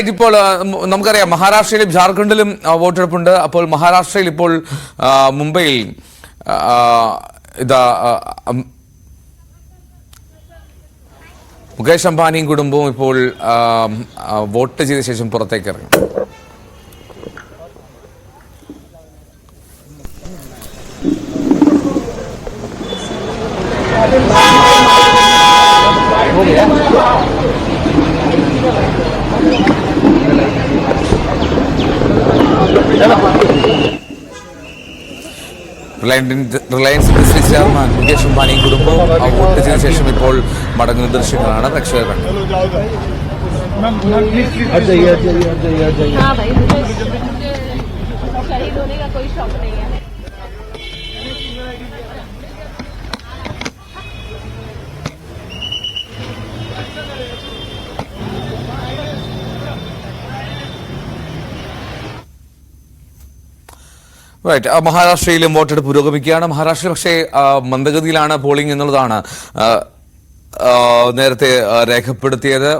Right. ഇപ്പോൾ നമുക്കറിയാം മഹാരാഷ്ട്രയിലും ജാർഖണ്ഡിലും വോട്ടെടുപ്പുണ്ട്. അപ്പോൾ മഹാരാഷ്ട്രയിൽ ഇപ്പോൾ മുംബൈയിൽ ഇതാ മുകേഷ് അംബാനിയും കുടുംബവും ഇപ്പോൾ വോട്ട് ചെയ്ത ശേഷം പുറത്തേക്ക് ഇറങ്ങും. റിലയൻസ് ഇൻഡസ്ട്രീസ് ചെയർമാൻ മുകേഷ് അംബാനിയും കുടുംബവും വോട്ട് ചെയ്ത ശേഷം ഇപ്പോൾ മടങ്ങുന്ന ദൃശ്യങ്ങളാണ് പ്രേക്ഷകർ കണ്ടത്. റൈറ്റ്. മഹാരാഷ്ട്രയിലും വോട്ടെടുപ്പ് പുരോഗമിക്കുകയാണ്. മഹാരാഷ്ട്രയിൽ പക്ഷേ മന്ദഗതിയിലാണ് പോളിംഗ് എന്നുള്ളതാണ് നേരത്തെ രേഖപ്പെടുത്തിയത്.